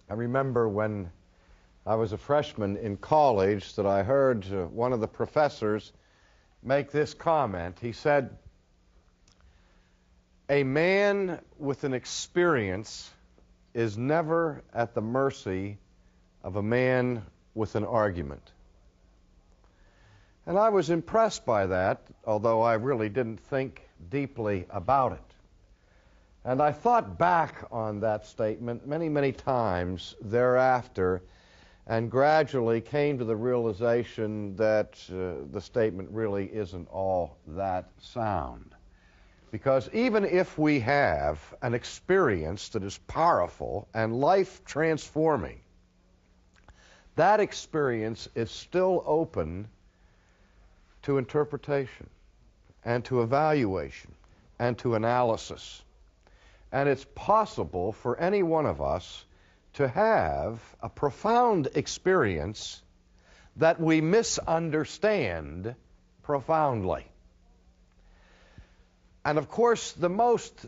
I remember when I was a freshman in college that I heard one of the professors make this comment. He said, "A man with an experience is never at the mercy of a man with an argument." And I was impressed by that, although I really didn't think deeply about it. And I thought back on that statement many, many times thereafter, and gradually came to the realization that the statement really isn't all that sound. Because even if we have an experience that is powerful and life-transforming, that experience is still open to interpretation and to evaluation and to analysis. And it's possible for any one of us to have a profound experience that we misunderstand profoundly. And of course, the most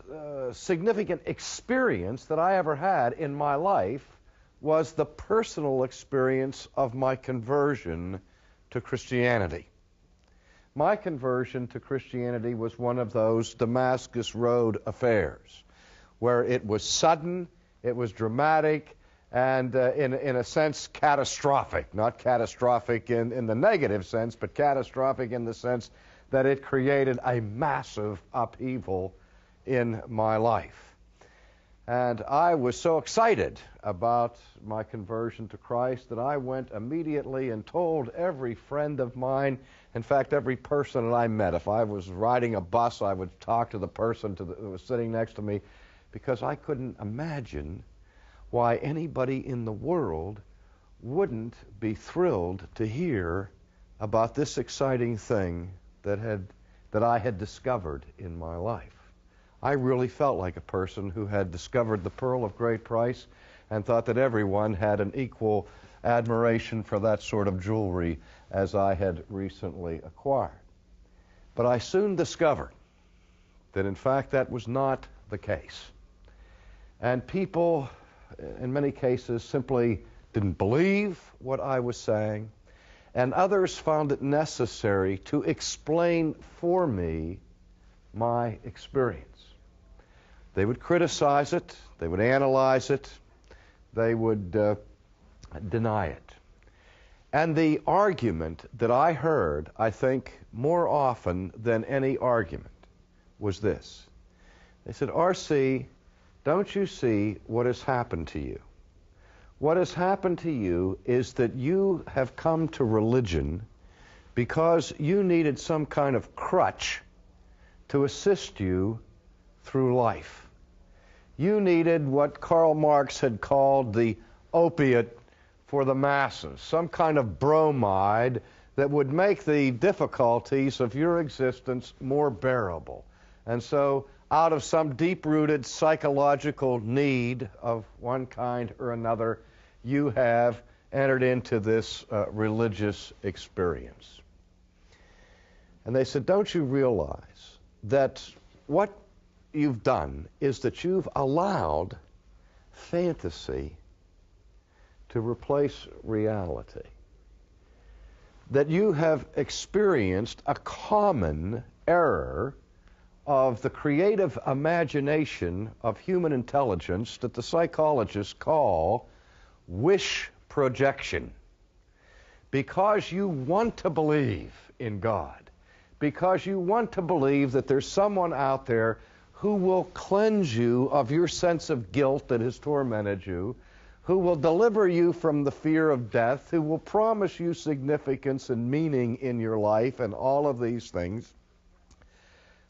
significant experience that I ever had in my life was the personal experience of my conversion to Christianity. My conversion to Christianity was one of those Damascus Road affairs, where it was sudden, it was dramatic, and in a sense catastrophic. Not catastrophic in the negative sense, but catastrophic in the sense that it created a massive upheaval in my life. And I was so excited about my conversion to Christ that I went immediately and told every friend of mine, in fact, every person that I met. If I was riding a bus, I would talk to the person who was sitting next to me, because I couldn't imagine why anybody in the world wouldn't be thrilled to hear about this exciting thing that I had discovered in my life. I really felt like a person who had discovered the pearl of great price and thought that everyone had an equal admiration for that sort of jewelry as I had recently acquired. But I soon discovered that in fact that was not the case. And people, in many cases, simply didn't believe what I was saying, and others found it necessary to explain for me my experience. They would criticize it, they would analyze it, they would deny it. And the argument that I heard, I think, more often than any argument was this. They said, "R.C., don't you see what has happened to you? What has happened to you is that you have come to religion because you needed some kind of crutch to assist you through life. You needed what Karl Marx had called the opiate for the masses, some kind of bromide that would make the difficulties of your existence more bearable. And so, out of some deep-rooted psychological need of one kind or another, you have entered into this religious experience." And they said, "Don't you realize that what you've done is that you've allowed fantasy to replace reality? That you have experienced a common error of the creative imagination of human intelligence that the psychologists call wish projection. Because you want to believe in God, because you want to believe that there's someone out there who will cleanse you of your sense of guilt that has tormented you, who will deliver you from the fear of death, who will promise you significance and meaning in your life and all of these things,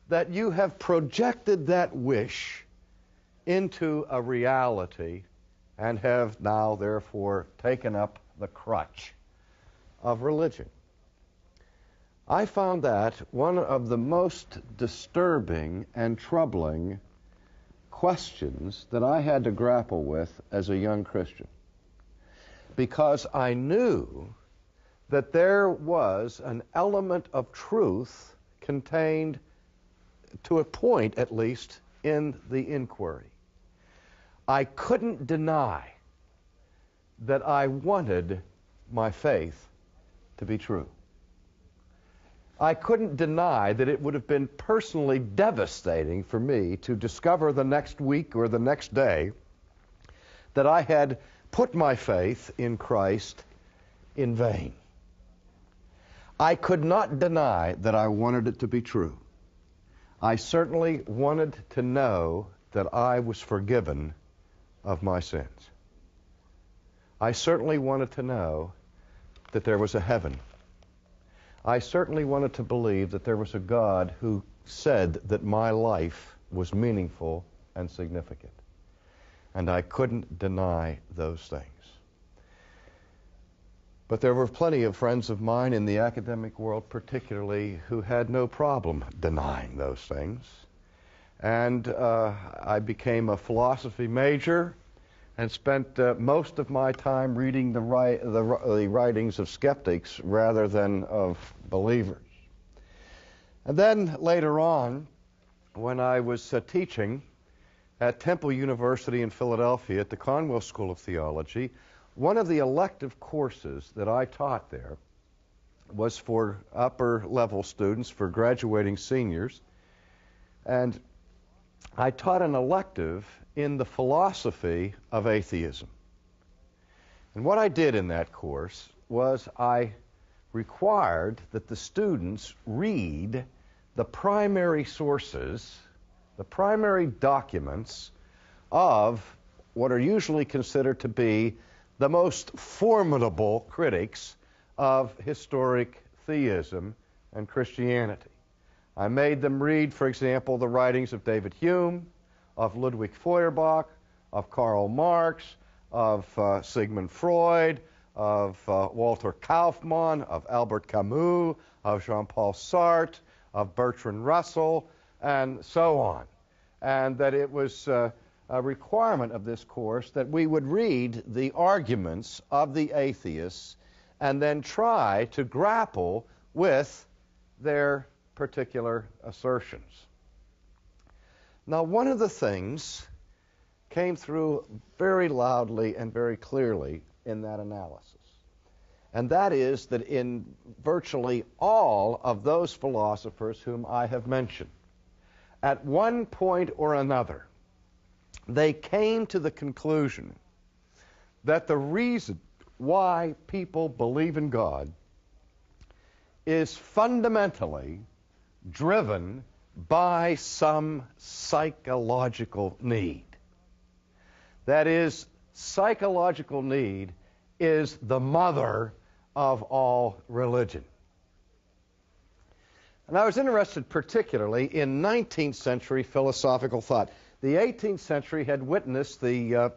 that you have projected that wish into a reality and have now, therefore, taken up the crutch of religion." I found that one of the most disturbing and troubling questions that I had to grapple with as a young Christian, because I knew that there was an element of truth contained, to a point at least, in the inquiry. I couldn't deny that I wanted my faith to be true. I couldn't deny that it would have been personally devastating for me to discover the next week or the next day that I had put my faith in Christ in vain. I could not deny that I wanted it to be true. I certainly wanted to know that I was forgiven of my sins. I certainly wanted to know that there was a heaven. I certainly wanted to believe that there was a God who said that my life was meaningful and significant. And I couldn't deny those things. But there were plenty of friends of mine in the academic world particularly who had no problem denying those things. And I became a philosophy major and spent most of my time reading the writings of skeptics rather than of believers. And then later on, when I was teaching at Temple University in Philadelphia at the Conwell School of Theology, one of the elective courses that I taught there was for upper-level students, for graduating seniors, and I taught an elective in the philosophy of atheism. And what I did in that course was I required that the students read the primary sources, the primary documents of what are usually considered to be the most formidable critics of historic theism and Christianity. I made them read, for example, the writings of David Hume, of Ludwig Feuerbach, of Karl Marx, of Sigmund Freud, of Walter Kaufmann, of Albert Camus, of Jean-Paul Sartre, of Bertrand Russell, and so on. And that it was a requirement of this course that we would read the arguments of the atheists and then try to grapple with their particular assertions. Now, one of the things came through very loudly and very clearly in that analysis, and that is that in virtually all of those philosophers whom I have mentioned, at one point or another, they came to the conclusion that the reason why people believe in God is fundamentally driven by some psychological need. That is, psychological need is the mother of all religion. And I was interested particularly in 19th century philosophical thought. The 18th century had witnessed the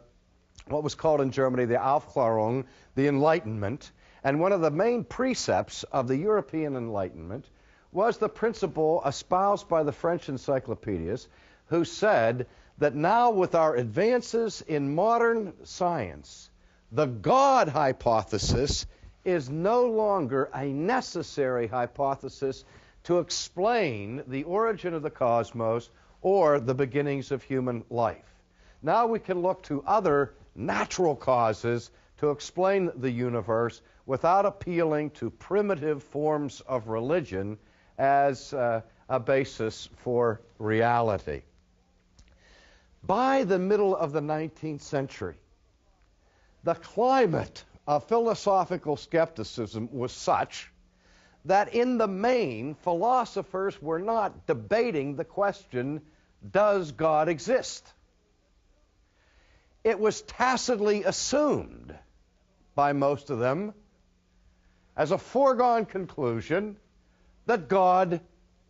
what was called in Germany the Aufklärung, the Enlightenment, and one of the main precepts of the European Enlightenment was the principle espoused by the French encyclopedists, who said that now with our advances in modern science, the God hypothesis is no longer a necessary hypothesis to explain the origin of the cosmos or the beginnings of human life. Now we can look to other natural causes to explain the universe without appealing to primitive forms of religion as a basis for reality. By the middle of the 19th century, the climate of philosophical skepticism was such that in the main, philosophers were not debating the question, does God exist? It was tacitly assumed by most of them as a foregone conclusion that God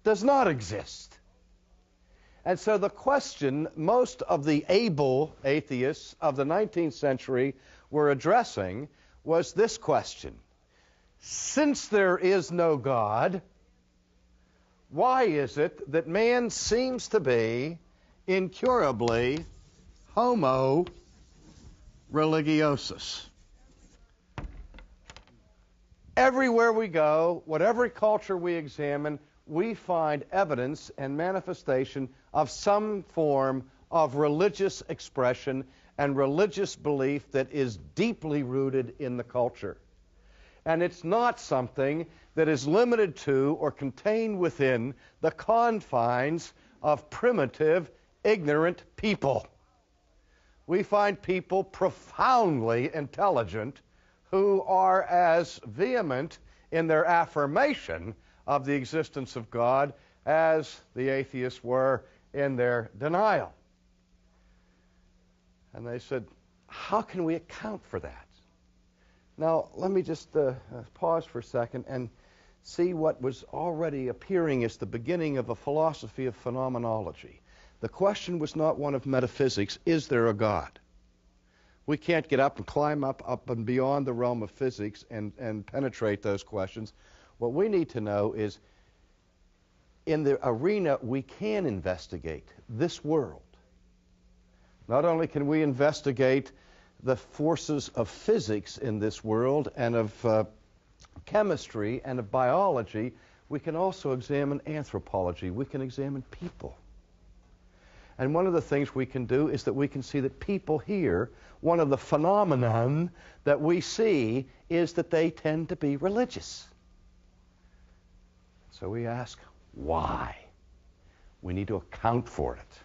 does not exist. And so the question most of the able atheists of the 19th century were addressing was this question: since there is no God, why is it that man seems to be incurably homo religiosus? Everywhere we go, whatever culture we examine, we find evidence and manifestation of some form of religious expression, and religious belief that is deeply rooted in the culture. And it's not something that is limited to or contained within the confines of primitive, ignorant people. We find people profoundly intelligent who are as vehement in their affirmation of the existence of God as the atheists were in their denial. And they said, how can we account for that? Now, let me just pause for a second and see what was already appearing as the beginning of a philosophy of phenomenology. The question was not one of metaphysics, is there a God? We can't get up and climb up and beyond the realm of physics and penetrate those questions. What we need to know is, in the arena we can investigate this world. Not only can we investigate the forces of physics in this world and of chemistry and of biology, we can also examine anthropology. We can examine people. And one of the things we can do is that we can see that people here, one of the phenomenon that we see is that they tend to be religious. So we ask, why? We need to account for it.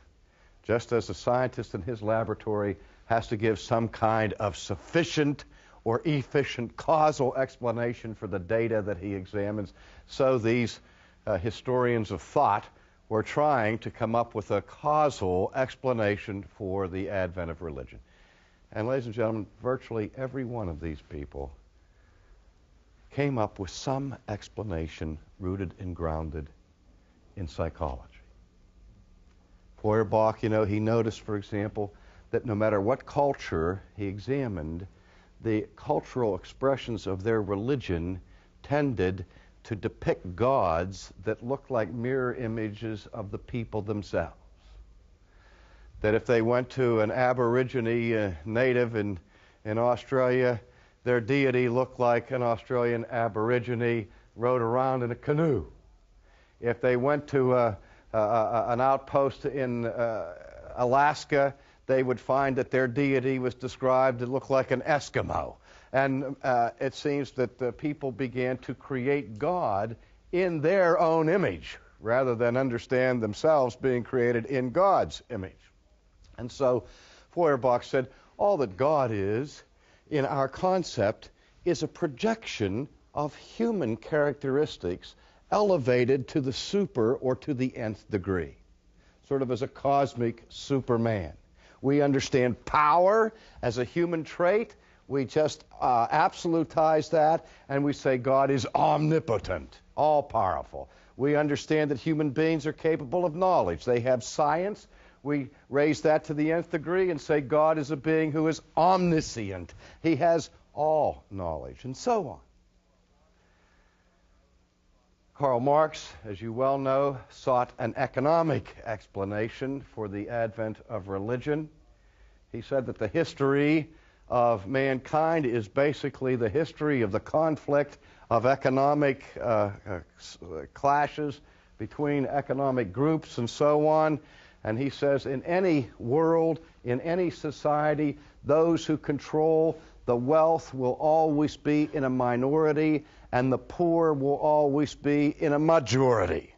Just as a scientist in his laboratory has to give some kind of sufficient or efficient causal explanation for the data that he examines, so these historians of thought were trying to come up with a causal explanation for the advent of religion. And ladies and gentlemen, virtually every one of these people came up with some explanation rooted and grounded in psychology. Feuerbach, he noticed, for example, that no matter what culture he examined, the cultural expressions of their religion tended to depict gods that looked like mirror images of the people themselves. That if they went to an Aborigine native in Australia, their deity looked like an Australian Aborigine rode around in a canoe. If they went to an outpost in Alaska, they would find that their deity was described to look like an Eskimo. And it seems that the people began to create God in their own image, rather than understand themselves being created in God's image. And so Feuerbach said, all that God is, in our concept, is a projection of human characteristics elevated to the super or to the nth degree, sort of as a cosmic Superman. We understand power as a human trait. We just absolutize that, and we say God is omnipotent, all-powerful. We understand that human beings are capable of knowledge. They have science. We raise that to the nth degree and say God is a being who is omniscient. He has all knowledge, and so on. Karl Marx, as you well know, sought an economic explanation for the advent of religion. He said that the history of mankind is basically the history of the conflict of economic clashes between economic groups and so on. And he says in any world, in any society, those who control the wealth will always be in a minority, and the poor will always be in a majority.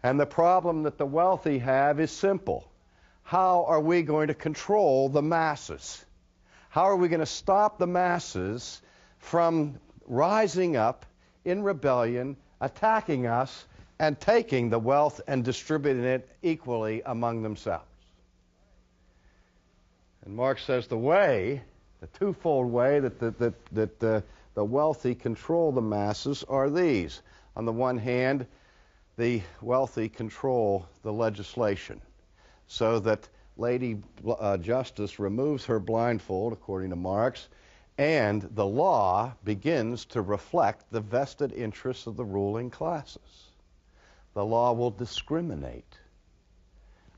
And the problem that the wealthy have is simple. How are we going to control the masses? How are we going to stop the masses from rising up in rebellion, attacking us, and taking the wealth and distributing it equally among themselves? And Marx says the twofold way that the wealthy control the masses are these. On the one hand, the wealthy control the legislation, so that Lady Justice removes her blindfold, according to Marx, and the law begins to reflect the vested interests of the ruling classes. The law will discriminate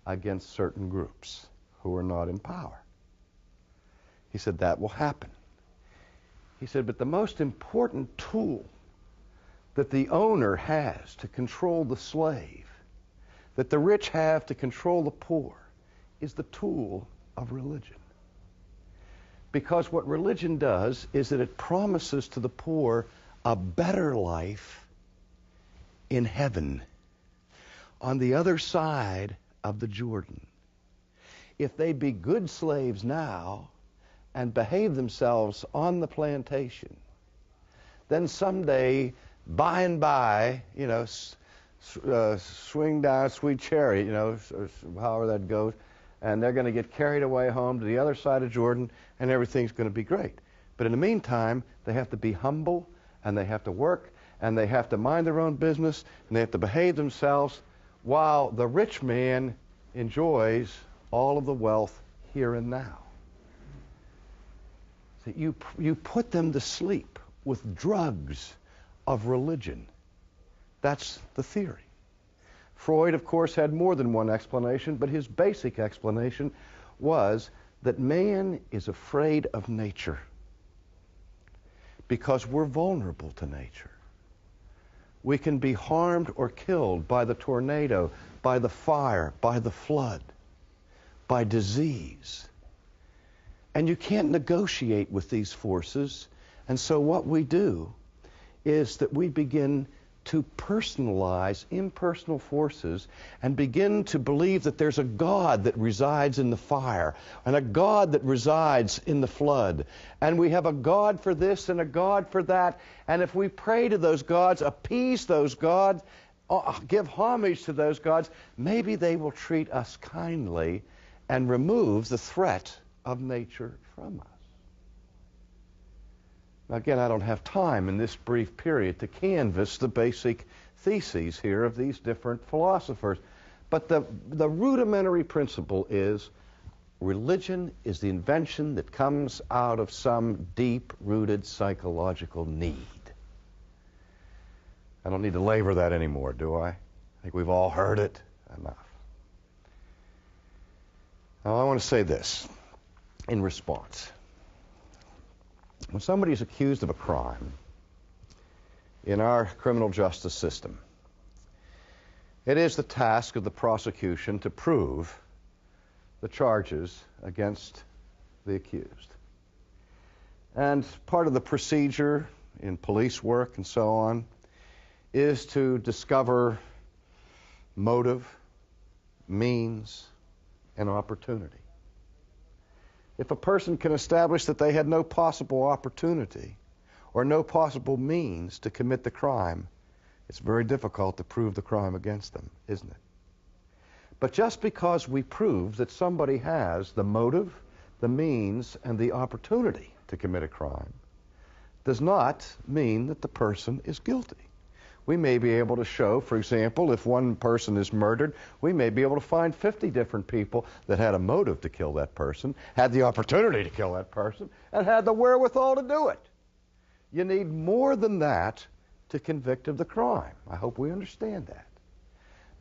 against certain groups who are not in power. He said that will happen. He said, but the most important tool that the owner has to control the slave, that the rich have to control the poor, is the tool of religion. Because what religion does is that it promises to the poor a better life in heaven, on the other side of the Jordan. If they be good slaves now and behave themselves on the plantation, then someday, by and by, swing down sweet chariot, however that goes, and they're going to get carried away home to the other side of Jordan, and everything's going to be great. But in the meantime, they have to be humble, and they have to work, and they have to mind their own business, and they have to behave themselves, while the rich man enjoys all of the wealth here and now. So you put them to sleep with drugs of religion. That's the theory. Freud, of course, had more than one explanation, but his basic explanation was that man is afraid of nature because we're vulnerable to nature. We can be harmed or killed by the tornado, by the fire, by the flood, by disease. And you can't negotiate with these forces. And so what we do is that we begin to personalize impersonal forces and begin to believe that there's a God that resides in the fire and a God that resides in the flood. And we have a God for this and a God for that. And if we pray to those gods, appease those gods, give homage to those gods, maybe they will treat us kindly and remove the threat of nature from us. Now, again, I don't have time in this brief period to canvass the basic theses here of these different philosophers. But the rudimentary principle is religion is the invention that comes out of some deep-rooted psychological need. I don't need to labor that anymore, do I? I think we've all heard it enough. Now, I want to say this in response. When somebody is accused of a crime in our criminal justice system, it is the task of the prosecution to prove the charges against the accused. And part of the procedure in police work and so on is to discover motive, means, and opportunity. If a person can establish that they had no possible opportunity or no possible means to commit the crime, it's very difficult to prove the crime against them, isn't it? But just because we prove that somebody has the motive, the means, and the opportunity to commit a crime does not mean that the person is guilty. We may be able to show, for example, if one person is murdered, we may be able to find 50 different people that had a motive to kill that person, had the opportunity to kill that person, and had the wherewithal to do it. You need more than that to convict of the crime. I hope we understand that.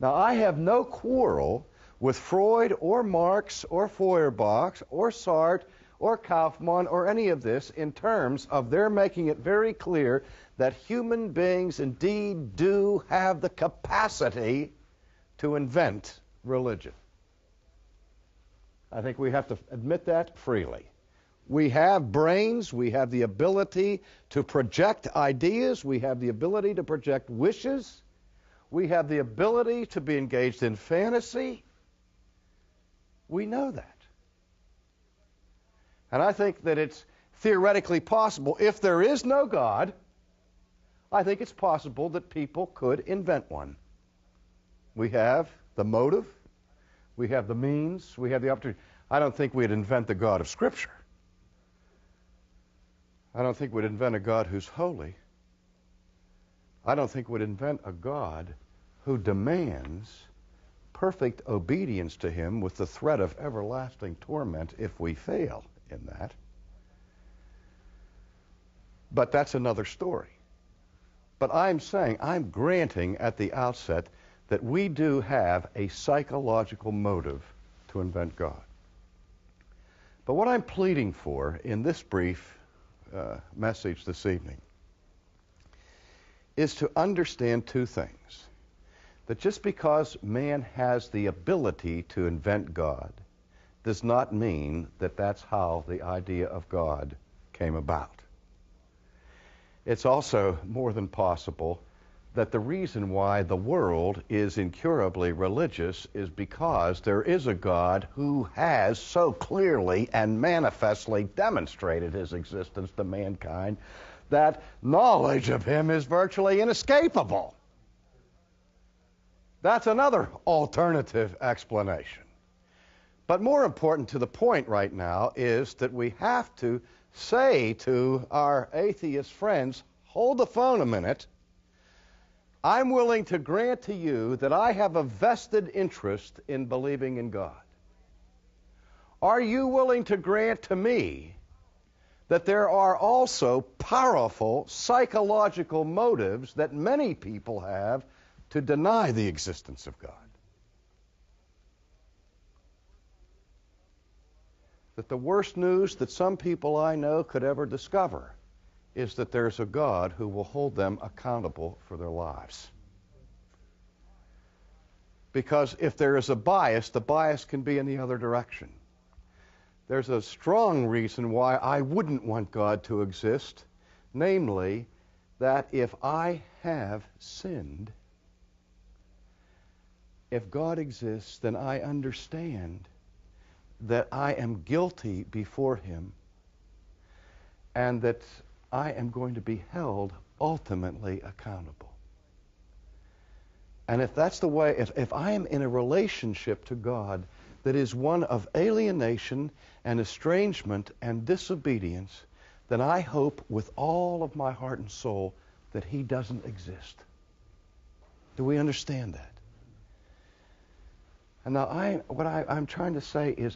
Now, I have no quarrel with Freud or Marx or Feuerbach or Sartre or Kaufmann or any of this in terms of their making it very clear that human beings indeed do have the capacity to invent religion. I think we have to admit that freely. We have brains, we have the ability to project ideas, we have the ability to project wishes, we have the ability to be engaged in fantasy. We know that. And I think that it's theoretically possible, if there is no God, I think it's possible that people could invent one. We have the motive, we have the means, we have the opportunity. I don't think we'd invent the God of Scripture. I don't think we'd invent a God who's holy. I don't think we'd invent a God who demands perfect obedience to him with the threat of everlasting torment if we fail in that. But that's another story. But I'm saying, I'm granting at the outset that we do have a psychological motive to invent God. But what I'm pleading for in this brief message this evening is to understand two things. That just because man has the ability to invent God does not mean that that's how the idea of God came about. It's also more than possible that the reason why the world is incurably religious is because there is a God who has so clearly and manifestly demonstrated his existence to mankind that knowledge of him is virtually inescapable. That's another alternative explanation. But more important to the point right now is that we have to say to our atheist friends, hold the phone a minute. I'm willing to grant to you that I have a vested interest in believing in God. Are you willing to grant to me that there are also powerful psychological motives that many people have to deny the existence of God? That the worst news that some people I know could ever discover is that there's a God who will hold them accountable for their lives. Because if there is a bias, the bias can be in the other direction. There's a strong reason why I wouldn't want God to exist, namely that if I have sinned, if God exists, then I understand that I am guilty before him and that I am going to be held ultimately accountable. And if that's the way, if I am in a relationship to God that is one of alienation and estrangement and disobedience, then I hope with all of my heart and soul that he doesn't exist. Do we understand that? And now I'm trying to say is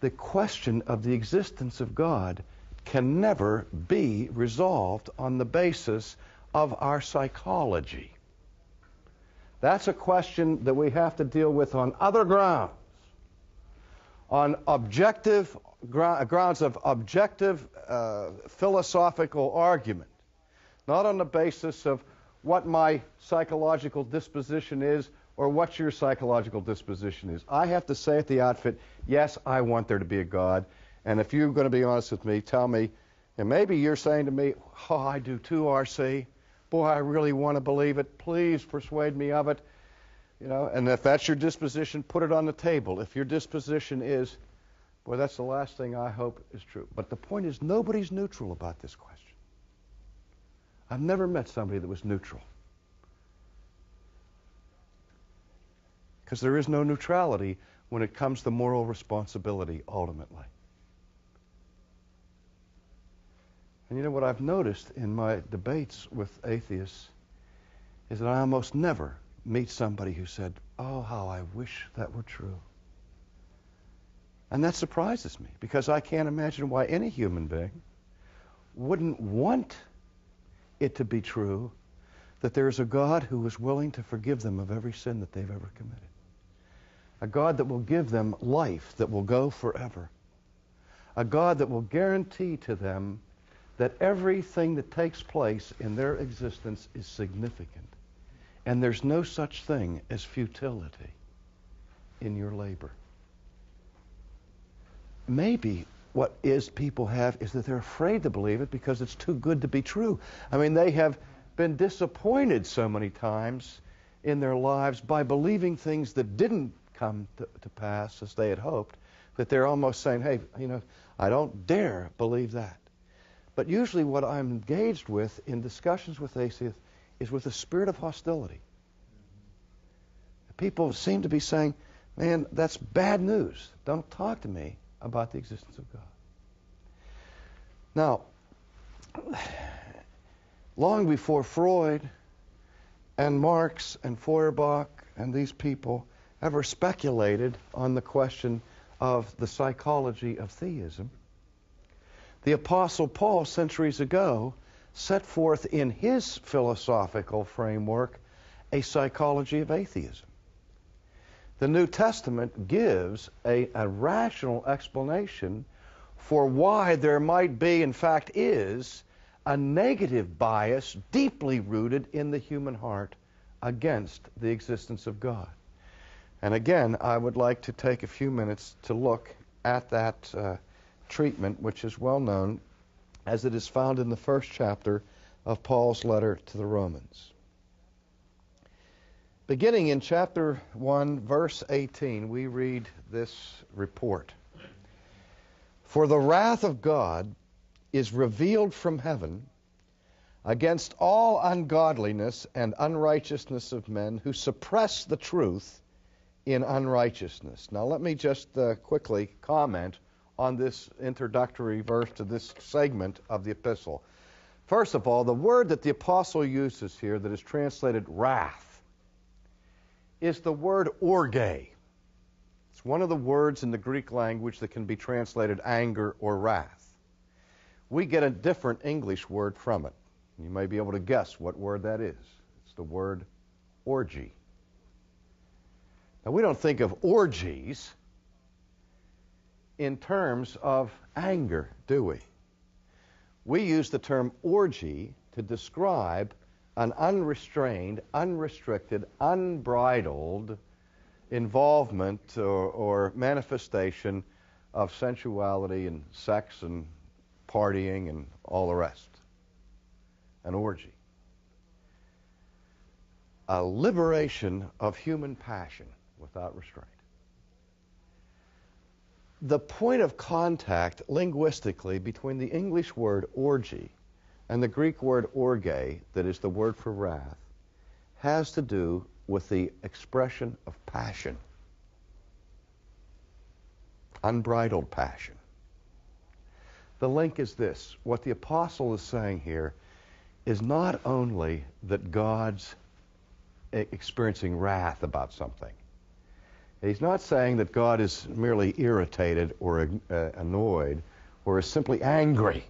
the question of the existence of God can never be resolved on the basis of our psychology. That's a question that we have to deal with on other grounds, on objective grounds of objective philosophical argument, not on the basis of what my psychological disposition is or what your psychological disposition is. I have to say at the outfit, yes, I want there to be a God. And if you're going to be honest with me, tell me, and maybe you're saying to me, oh, I do too, R.C. Boy, I really want to believe it. Please persuade me of it. You know, and if that's your disposition, put it on the table. If your disposition is, boy, that's the last thing I hope is true. But the point is, nobody's neutral about this question. I've never met somebody that was neutral. Because there is no neutrality when it comes to moral responsibility, ultimately. And you know what I've noticed in my debates with atheists is that I almost never meet somebody who said, oh, how I wish that were true. And that surprises me, because I can't imagine why any human being wouldn't want it to be true that there's a God who is willing to forgive them of every sin that they've ever committed. A God that will give them life that will go forever. A God that will guarantee to them that everything that takes place in their existence is significant. And there's no such thing as futility in your labor. Maybe what people have is that they're afraid to believe it because it's too good to be true. I mean, they have been disappointed so many times in their lives by believing things that didn't come to pass as they had hoped, that they're almost saying, hey, you know, I don't dare believe that. But usually what I'm engaged with in discussions with atheists is with a spirit of hostility. People seem to be saying, man, that's bad news. Don't talk to me about the existence of God. Now, long before Freud and Marx and Feuerbach and these people ever speculated on the question of the psychology of theism, the Apostle Paul, centuries ago, set forth in his philosophical framework a psychology of atheism. The New Testament gives a rational explanation for why there might be, in fact is, a negative bias deeply rooted in the human heart against the existence of God. And again, I would like to take a few minutes to look at that treatment, which is well known as it is found in the first chapter of Paul's letter to the Romans. Beginning in chapter 1, verse 18, we read this report. For the wrath of God is revealed from heaven against all ungodliness and unrighteousness of men who suppress the truth in unrighteousness. Now let me just quickly comment on this introductory verse to this segment of the epistle. First of all, the word that the apostle uses here that is translated wrath is the word orge. It's one of the words in the Greek language that can be translated anger or wrath. We get a different English word from it. You may be able to guess what word that is. It's the word orgy. Now, we don't think of orgies in terms of anger, do we? We use the term orgy to describe an unrestrained, unrestricted, unbridled involvement or manifestation of sensuality and sex and partying and all the rest. An orgy. A liberation of human passion without restraint. The point of contact linguistically between the English word orgy and the Greek word orge, that is the word for wrath, has to do with the expression of passion. Unbridled passion. The link is this. What the apostle is saying here is not only that God's experiencing wrath about something. He's not saying that God is merely irritated or annoyed or is simply angry.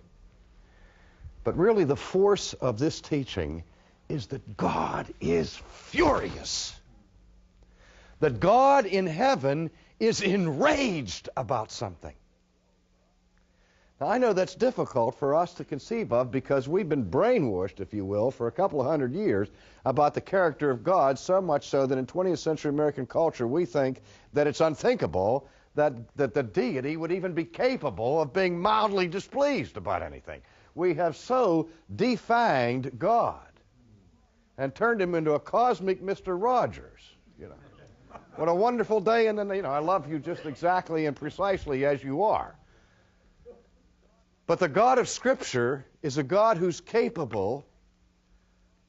But really the force of this teaching is that God is furious. That God in heaven is enraged about something. Now, I know that's difficult for us to conceive of because we've been brainwashed, if you will, for a couple of hundred years about the character of God, so much so that in 20th century American culture we think that it's unthinkable that the deity would even be capable of being mildly displeased about anything. We have so defanged God and turned him into a cosmic Mr. Rogers, you know. What a wonderful day, and then, you know, I love you just exactly and precisely as you are. But the God of Scripture is a God who's capable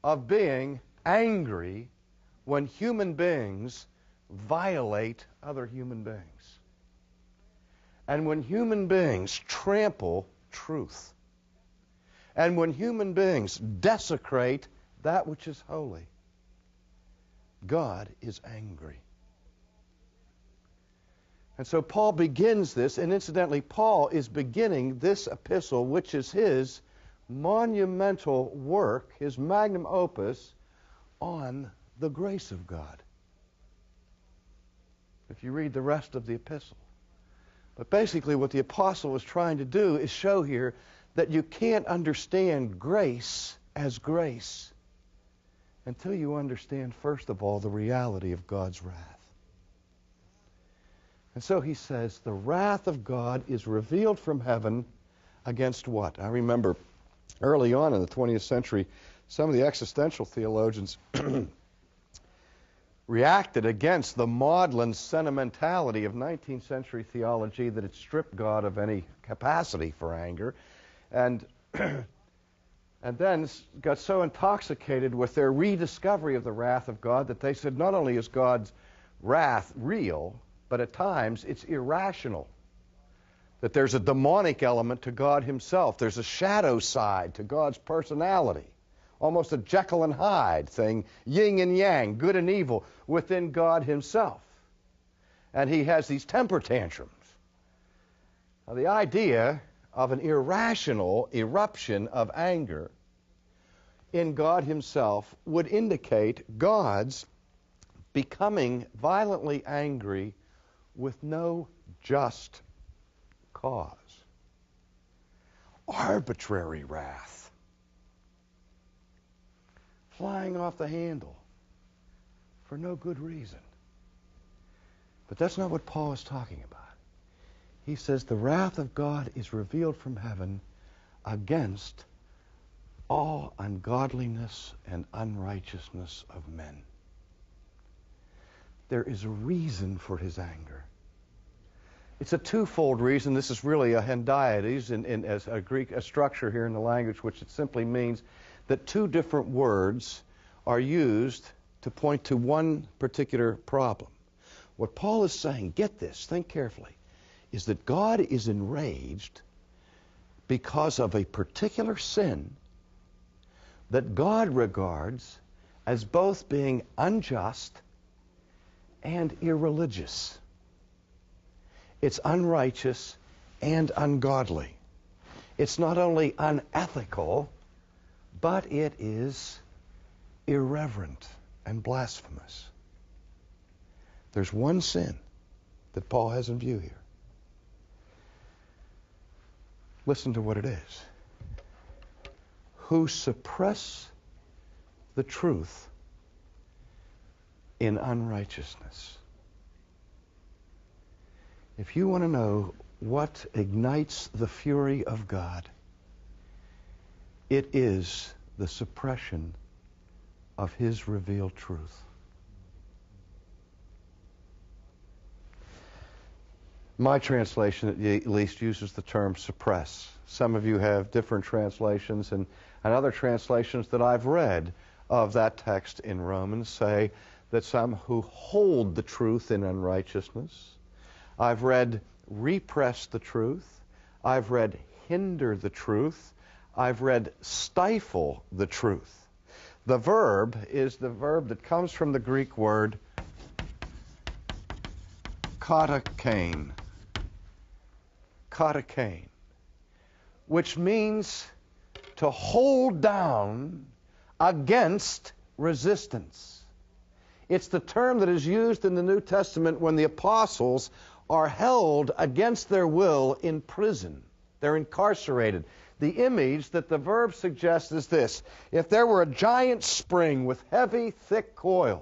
of being angry when human beings violate other human beings. And when human beings trample truth. And when human beings desecrate that which is holy. God is angry. And so Paul begins this, and incidentally, Paul is beginning this epistle, which is his monumental work, his magnum opus, on the grace of God. If you read the rest of the epistle. But basically what the apostle is trying to do is show here that you can't understand grace as grace until you understand, first of all, the reality of God's wrath. And so he says, the wrath of God is revealed from heaven against what? I remember early on in the 20th century, some of the existential theologians reacted against the maudlin sentimentality of 19th century theology that had stripped God of any capacity for anger, and then got so intoxicated with their rediscovery of the wrath of God that they said not only is God's wrath real, but at times it's irrational. That there's a demonic element to God himself. There's a shadow side to God's personality. Almost a Jekyll and Hyde thing, yin and yang, good and evil, within God himself. And he has these temper tantrums. Now, the idea of an irrational eruption of anger in God himself would indicate God's becoming violently angry with no just cause. Arbitrary wrath. Flying off the handle for no good reason. But that's not what Paul is talking about. He says the wrath of God is revealed from heaven against all ungodliness and unrighteousness of men. There is a reason for his anger. It's a twofold reason. This is really a hendiades as a Greek structure here in the language, which it simply means that two different words are used to point to one particular problem. What Paul is saying, get this, think carefully, is that God is enraged because of a particular sin that God regards as both being unjust and irreligious. It's unrighteous and ungodly. It's not only unethical, but it is irreverent and blasphemous. There's one sin that Paul has in view here. Listen to what it is. Who suppress the truth in unrighteousness. If you want to know what ignites the fury of God, it is the suppression of his revealed truth. My translation, at least, uses the term suppress. Some of you have different translations, and other translations that I've read of that text in Romans say that some who hold the truth in unrighteousness. I've read repress the truth. I've read hinder the truth. I've read stifle the truth. The verb is the verb that comes from the Greek word katakain. Katakain, which means to hold down against resistance. It's the term that is used in the New Testament when the apostles are held against their will in prison. They're incarcerated. The image that the verb suggests is this. If there were a giant spring with heavy, thick coils,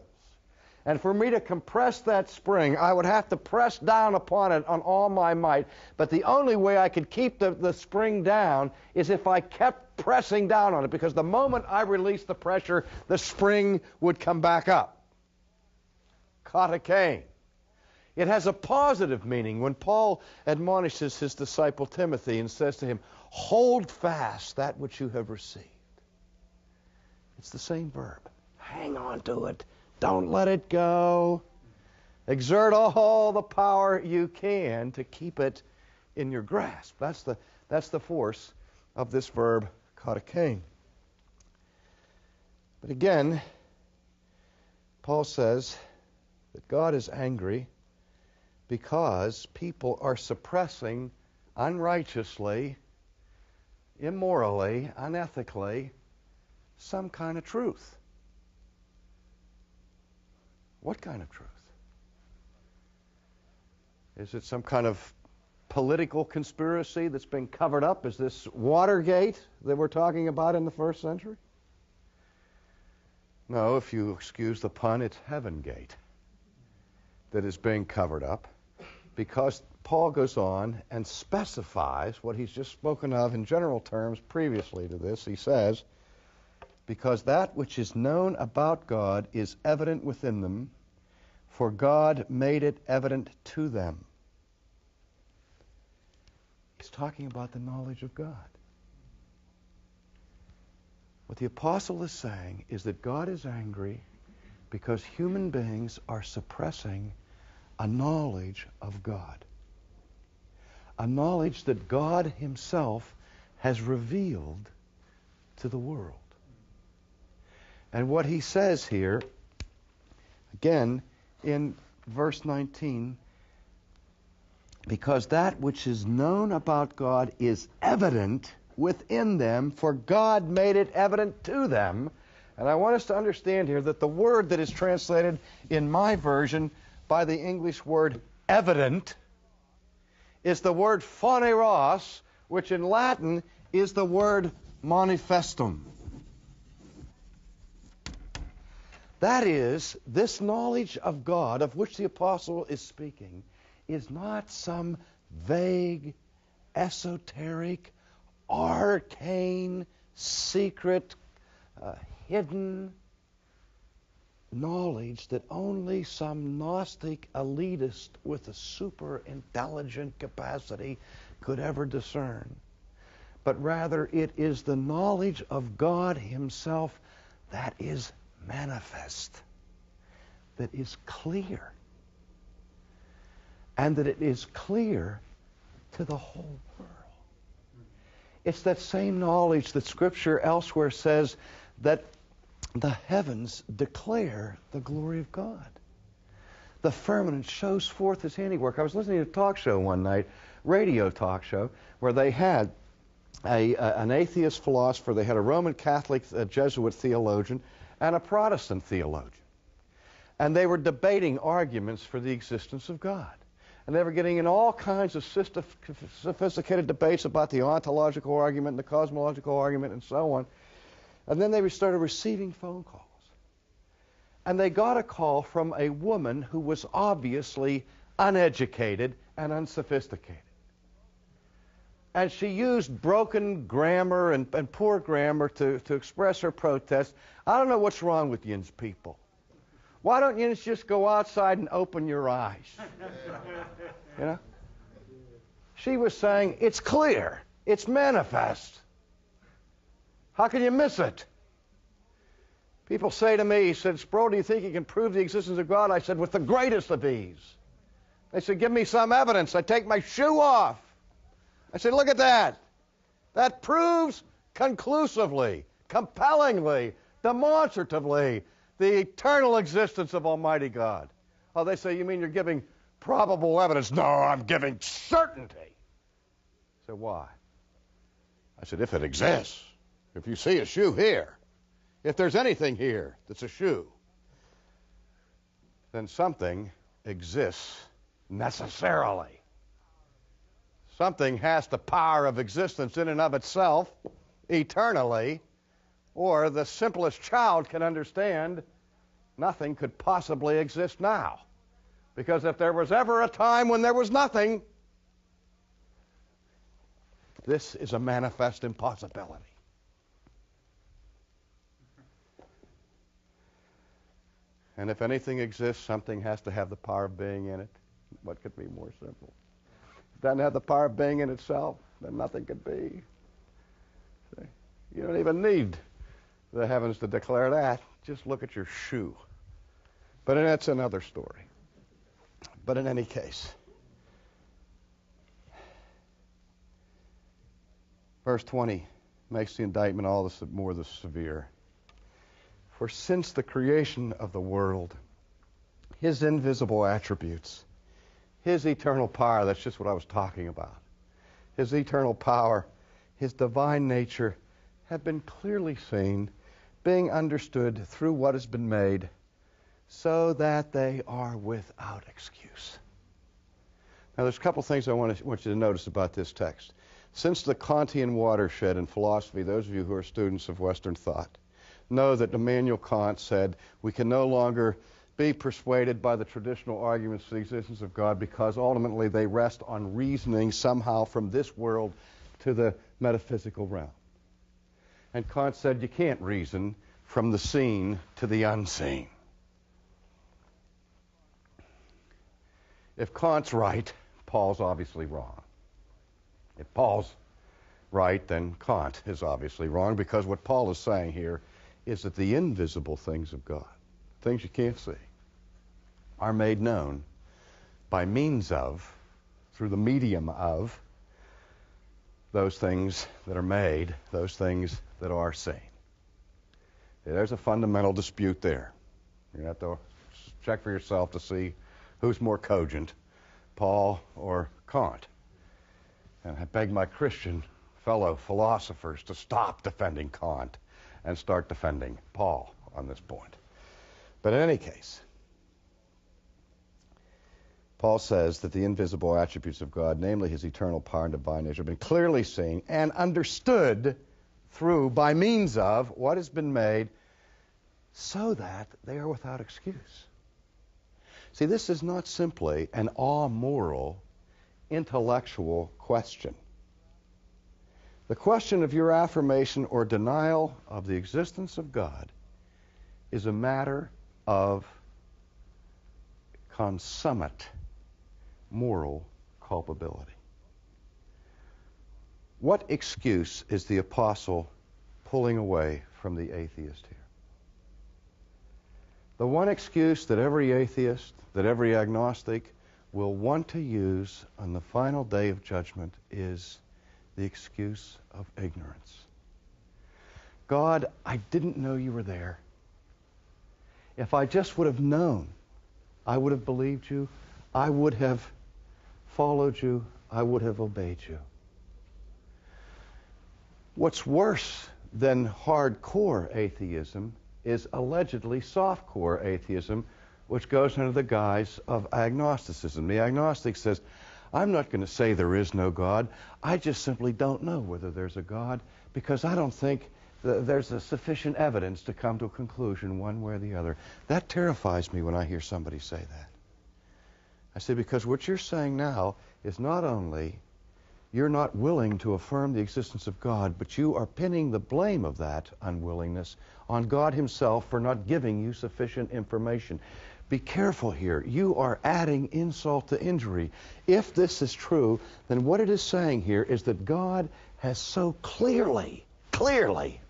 and for me to compress that spring, I would have to press down upon it on all my might. But the only way I could keep the spring down is if I kept pressing down on it, because the moment I released the pressure, the spring would come back up. Katakain. It has a positive meaning when Paul admonishes his disciple Timothy and says to him, hold fast that which you have received. It's the same verb. Hang on to it. Don't let it go. Exert all the power you can to keep it in your grasp. That's the force of this verb, katakain. But again, Paul says that God is angry because people are suppressing unrighteously, immorally, unethically, some kind of truth. What kind of truth? Is it some kind of political conspiracy that's been covered up? Is this Watergate that we're talking about in the first century? No, if you excuse the pun, it's Heavengate that is being covered up, because Paul goes on and specifies what he's just spoken of in general terms previously to this. He says, because that which is known about God is evident within them, for God made it evident to them. He's talking about the knowledge of God. What the apostle is saying is that God is angry because human beings are suppressing a knowledge of God. A knowledge that God himself has revealed to the world. And what he says here, again, in verse 19, because that which is known about God is evident within them, for God made it evident to them. And I want us to understand here that the word that is translated in my version by the English word evident is the word phaneros, which in Latin is the word manifestum. That is, this knowledge of God of which the apostle is speaking is not some vague, esoteric, arcane, secret, hidden knowledge that only some Gnostic elitist with a super intelligent capacity could ever discern. But rather it is the knowledge of God Himself that is manifest, that is clear, and that it is clear to the whole world. It's that same knowledge that Scripture elsewhere says that the heavens declare the glory of God. The firmament shows forth His handiwork. I was listening to a talk show one night, radio talk show, where they had an atheist philosopher, they had a Roman Catholic Jesuit theologian, and a Protestant theologian. And they were debating arguments for the existence of God. And they were getting in all kinds of sophisticated debates about the ontological argument and the cosmological argument and so on. And then they started receiving phone calls. And they got a call from a woman who was obviously uneducated and unsophisticated. And she used broken grammar and poor grammar to express her protest. I don't know what's wrong with you people. Why don't you just go outside and open your eyes? You know? She was saying, it's clear. It's manifest. How can you miss it? People say to me, he said, Sproul, do you think you can prove the existence of God? I said, with the greatest of ease. They said, give me some evidence. I take my shoe off. I said, look at that. That proves conclusively, compellingly, demonstratively the eternal existence of Almighty God. Oh, they say, you mean you're giving probable evidence? No, I'm giving certainty. I said, why? I said, if it exists, if you see a shoe here, if there's anything here that's a shoe, then something exists necessarily. Something has the power of existence in and of itself, eternally, or the simplest child can understand nothing could possibly exist now. Because if there was ever a time when there was nothing, this is a manifest impossibility. And if anything exists, something has to have the power of being in it. What could be more simple? If it doesn't have the power of being in itself, then nothing could be. See? You don't even need the heavens to declare that. Just look at your shoe. But that's another story. But in any case, verse 20 makes the indictment all the more severe. For since the creation of the world, His invisible attributes, His eternal power, that's just what I was talking about, His eternal power, His divine nature have been clearly seen, being understood through what has been made, so that they are without excuse. Now there's a couple things I want you to notice about this text. Since the Kantian watershed in philosophy, those of you who are students of Western thought know that Immanuel Kant said we can no longer be persuaded by the traditional arguments for the existence of God because ultimately they rest on reasoning somehow from this world to the metaphysical realm. And Kant said you can't reason from the seen to the unseen. If Kant's right, Paul's obviously wrong. If Paul's right, then Kant is obviously wrong, because what Paul is saying here is that the invisible things of God, things you can't see, are made known by means of, through the medium of, those things that are made, those things that are seen. There's a fundamental dispute there. You have to check for yourself to see who's more cogent, Paul or Kant. And I beg my Christian fellow philosophers to stop defending Kant and start defending Paul on this point. But in any case, Paul says that the invisible attributes of God, namely His eternal power and divine nature, have been clearly seen and understood through, by means of, what has been made, so that they are without excuse. See, this is not simply an amoral, intellectual question. The question of your affirmation or denial of the existence of God is a matter of consummate moral culpability. What excuse is the apostle pulling away from the atheist here? The one excuse that every atheist, that every agnostic will want to use on the final day of judgment is the excuse of ignorance. God, I didn't know you were there. If I just would have known, I would have believed you, I would have followed you, I would have obeyed you. What's worse than hardcore atheism is allegedly softcore atheism, which goes under the guise of agnosticism. The agnostic says, I'm not going to say there is no God. I just simply don't know whether there's a God because I don't think there's a sufficient evidence to come to a conclusion one way or the other. That terrifies me when I hear somebody say that. I say, because what you're saying now is not only you're not willing to affirm the existence of God, but you are pinning the blame of that unwillingness on God himself for not giving you sufficient information. Be careful here. You are adding insult to injury. If this is true, then what it is saying here is that God has so clearly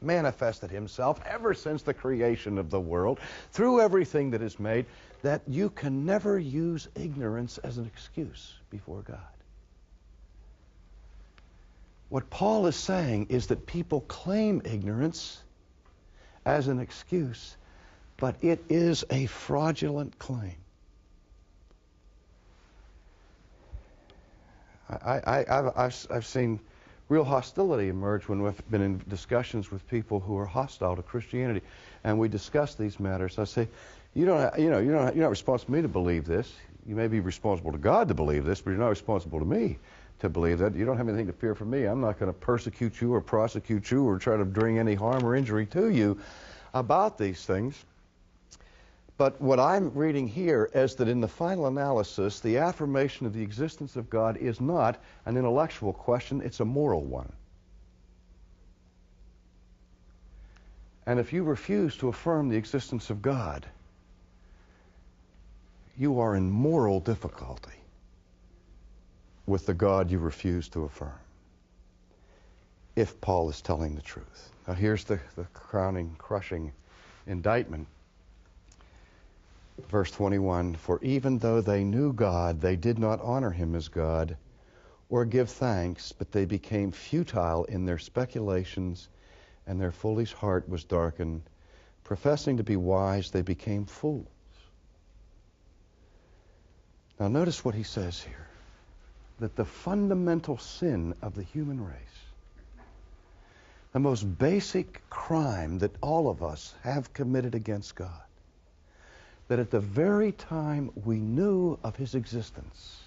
manifested himself ever since the creation of the world, through everything that is made, that you can never use ignorance as an excuse before God. What Paul is saying is that people claim ignorance as an excuse, but it is a fraudulent claim. I've seen real hostility emerge when we've been in discussions with people who are hostile to Christianity, and we discuss these matters. I say, you're not responsible to me to believe this. You may be responsible to God to believe this, but you're not responsible to me to believe that. You don't have anything to fear from me. I'm not going to persecute you or prosecute you or try to bring any harm or injury to you about these things. But what I'm reading here is that in the final analysis, the affirmation of the existence of God is not an intellectual question, it's a moral one. And if you refuse to affirm the existence of God, you are in moral difficulty with the God you refuse to affirm, if Paul is telling the truth. Now here's the crowning, crushing indictment. Verse 21, for even though they knew God, they did not honor him as God or give thanks, but they became futile in their speculations, and their foolish heart was darkened. Professing to be wise, they became fools. Now notice what he says here, that the fundamental sin of the human race, the most basic crime that all of us have committed against God, that at the very time we knew of his existence,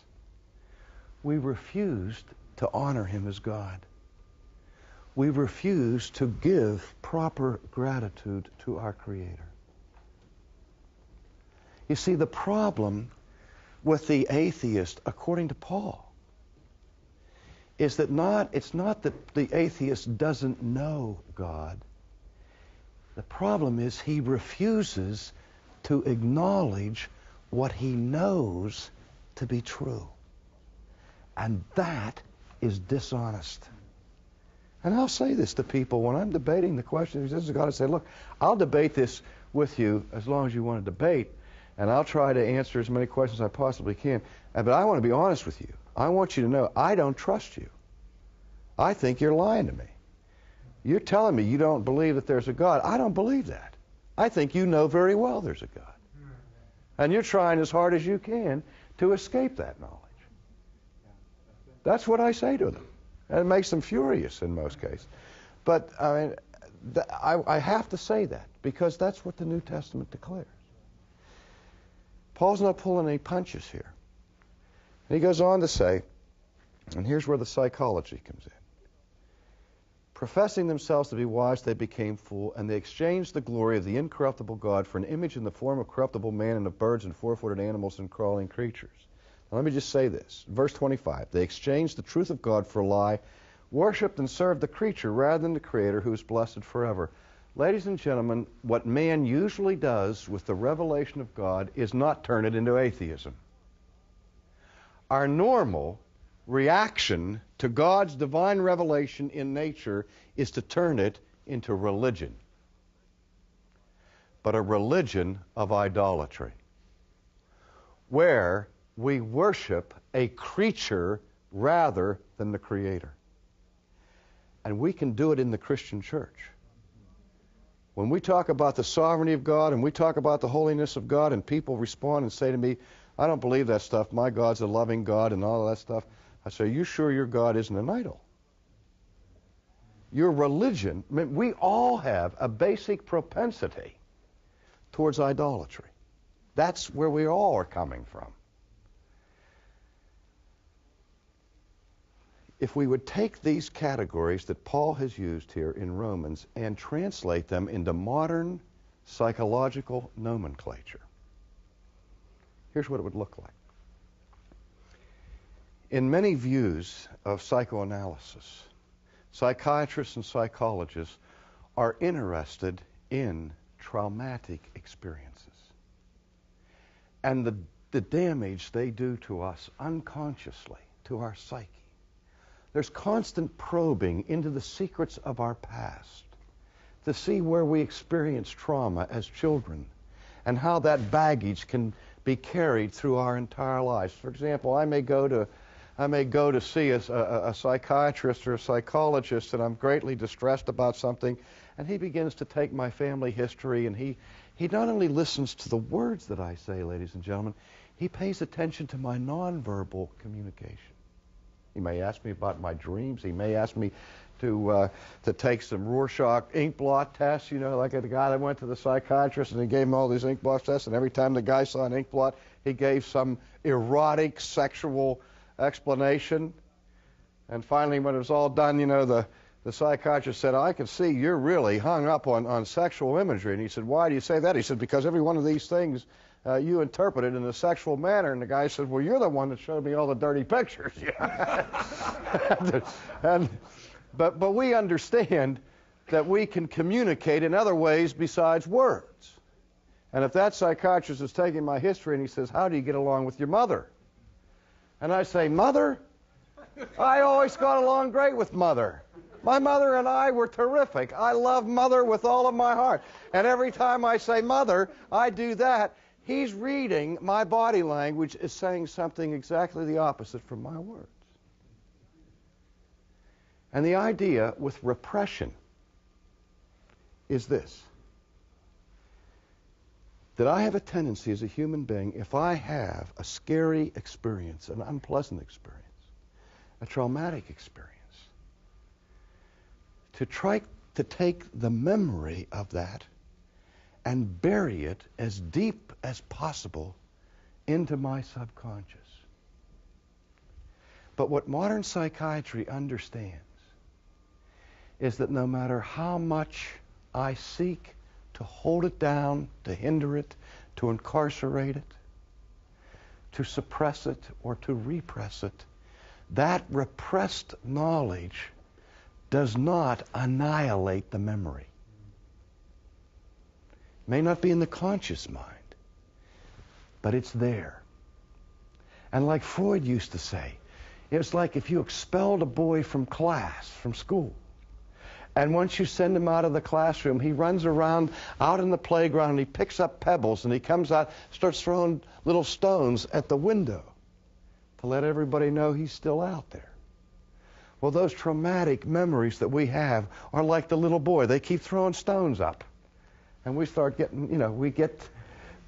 we refused to honor him as God. We refused to give proper gratitude to our Creator. You see, the problem with the atheist, according to Paul, is that it's not that the atheist doesn't know God. The problem is he refuses to acknowledge what he knows to be true. And that is dishonest. And I'll say this to people when I'm debating the question of the existence of God. I say, look, I'll debate this with you as long as you want to debate, and I'll try to answer as many questions as I possibly can. But I want to be honest with you. I want you to know I don't trust you. I think you're lying to me. You're telling me you don't believe that there's a God. I don't believe that. I think you know very well there's a God. And you're trying as hard as you can to escape that knowledge. That's what I say to them. And it makes them furious in most cases. But I mean, I have to say that because that's what the New Testament declares. Paul's not pulling any punches here. And he goes on to say, and here's where the psychology comes in. Professing themselves to be wise, they became fools, and they exchanged the glory of the incorruptible God for an image in the form of corruptible man and of birds and four-footed animals and crawling creatures. Now, let me just say this. Verse 25, they exchanged the truth of God for a lie, worshipped and served the creature rather than the Creator who is blessed forever. Ladies and gentlemen, what man usually does with the revelation of God is not turn it into atheism. Our normal reaction to God's divine revelation in nature is to turn it into religion, but a religion of idolatry, where we worship a creature rather than the Creator. And we can do it in the Christian church. When we talk about the sovereignty of God and we talk about the holiness of God and people respond and say to me, I don't believe that stuff, my God's a loving God and all of that stuff, I say, are you sure your God isn't an idol? Your religion, I mean, we all have a basic propensity towards idolatry. That's where we all are coming from. If we would take these categories that Paul has used here in Romans and translate them into modern psychological nomenclature, here's what it would look like. In many views of psychoanalysis, psychiatrists and psychologists are interested in traumatic experiences and the damage they do to us unconsciously, to our psyche. There's constant probing into the secrets of our past to see where we experienced trauma as children and how that baggage can be carried through our entire lives. For example, I may go to see a psychiatrist or a psychologist, and I'm greatly distressed about something, and he begins to take my family history, and he not only listens to the words that I say, ladies and gentlemen, he pays attention to my nonverbal communication. He may ask me about my dreams. He may ask me to take some Rorschach ink blot tests, you know, like the guy that went to the psychiatrist and he gave him all these ink blot tests, and every time the guy saw an ink blot, he gave some erotic sexual explanation. And finally, when it was all done, you know, the psychiatrist said, I can see you're really hung up on sexual imagery. And he said, why do you say that? He said, because every one of these things you interpret it in a sexual manner. And the guy said, well, you're the one that showed me all the dirty pictures. But we understand that we can communicate in other ways besides words. And if that psychiatrist is taking my history and he says, how do you get along with your mother? And I say, Mother? I always got along great with Mother. My mother and I were terrific. I love Mother with all of my heart. And every time I say Mother, I do that. He's reading my body language as saying something exactly the opposite from my words. And the idea with repression is this: that I have a tendency as a human being, if I have a scary experience, an unpleasant experience, a traumatic experience, to try to take the memory of that and bury it as deep as possible into my subconscious. But what modern psychiatry understands is that no matter how much I seek to hold it down, to hinder it, to incarcerate it, to suppress it, or to repress it, that repressed knowledge does not annihilate the memory. It may not be in the conscious mind, but it's there. And like Freud used to say, it's like if you expelled a boy from class, from school, and once you send him out of the classroom, he runs around out in the playground and he picks up pebbles and he comes out, starts throwing little stones at the window to let everybody know he's still out there. Well, those traumatic memories that we have are like the little boy. They keep throwing stones up. And we start getting, we get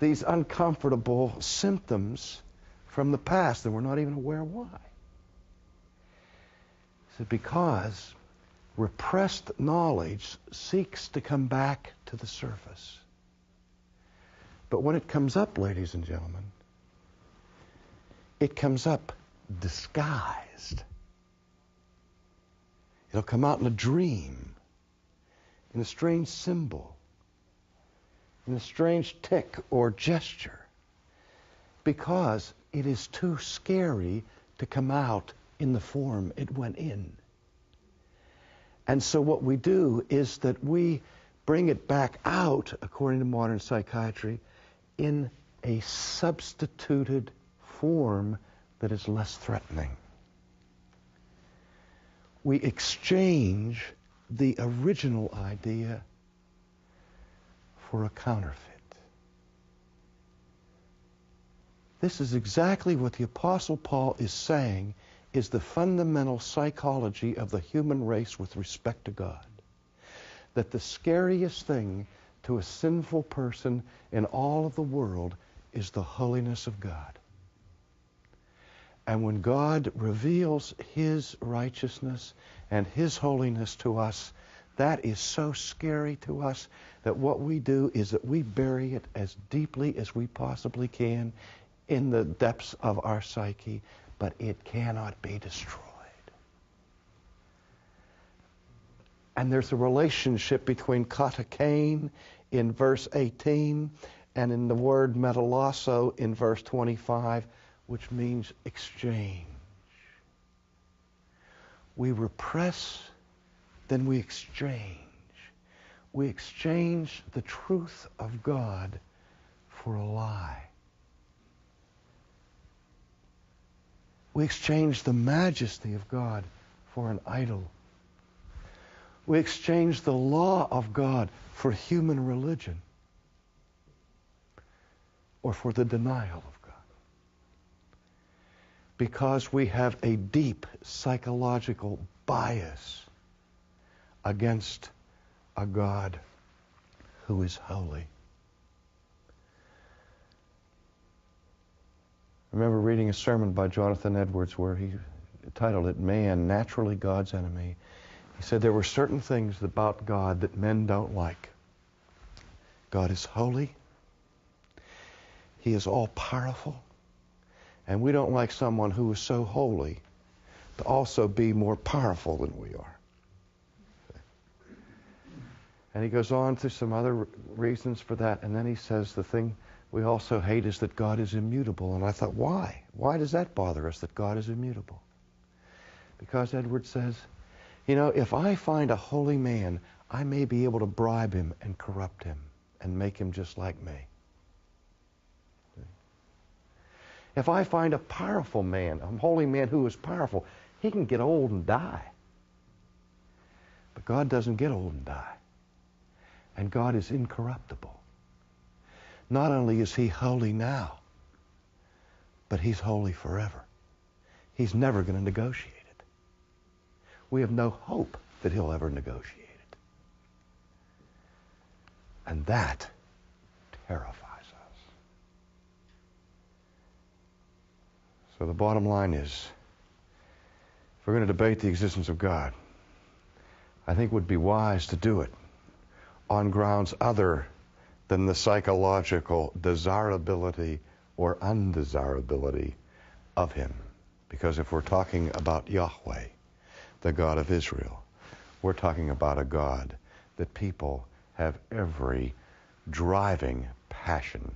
these uncomfortable symptoms from the past and we're not even aware why. It's because repressed knowledge seeks to come back to the surface. But when it comes up, ladies and gentlemen, it comes up disguised. It'll come out in a dream, in a strange symbol, in a strange tic or gesture, because it is too scary to come out in the form it went in. And so what we do is that we bring it back out, according to modern psychiatry, in a substituted form that is less threatening. We exchange the original idea for a counterfeit. This is exactly what the Apostle Paul is saying is the fundamental psychology of the human race with respect to God. That the scariest thing to a sinful person in all of the world is the holiness of God. And when God reveals His righteousness and His holiness to us, that is so scary to us that what we do is that we bury it as deeply as we possibly can in the depths of our psyche, but it cannot be destroyed. And there's a relationship between katakain in verse 18 and in the word metalasso in verse 25, which means exchange. We repress, then we exchange. We exchange the truth of God for a lie. We exchange the majesty of God for an idol. We exchange the law of God for human religion or for the denial of God. Because we have a deep psychological bias against a God who is holy. I remember reading a sermon by Jonathan Edwards where he titled it, Man, Naturally God's Enemy. He said there were certain things about God that men don't like. God is holy. He is all-powerful. And we don't like someone who is so holy to also be more powerful than we are. And he goes on to some other reasons for that. And then he says the thing we also hate is that God is immutable. And I thought, why? Why does that bother us, that God is immutable? Because Edwards says, you know, if I find a holy man, I may be able to bribe him and corrupt him and make him just like me. If I find a powerful man, a holy man who is powerful, he can get old and die. But God doesn't get old and die. And God is incorruptible. Not only is He holy now, but He's holy forever. He's never going to negotiate it. We have no hope that He'll ever negotiate it. And that terrifies us. So the bottom line is, if we're going to debate the existence of God, I think it would be wise to do it on grounds other than the psychological desirability or undesirability of Him. Because if we're talking about Yahweh, the God of Israel, we're talking about a God that people have every driving passion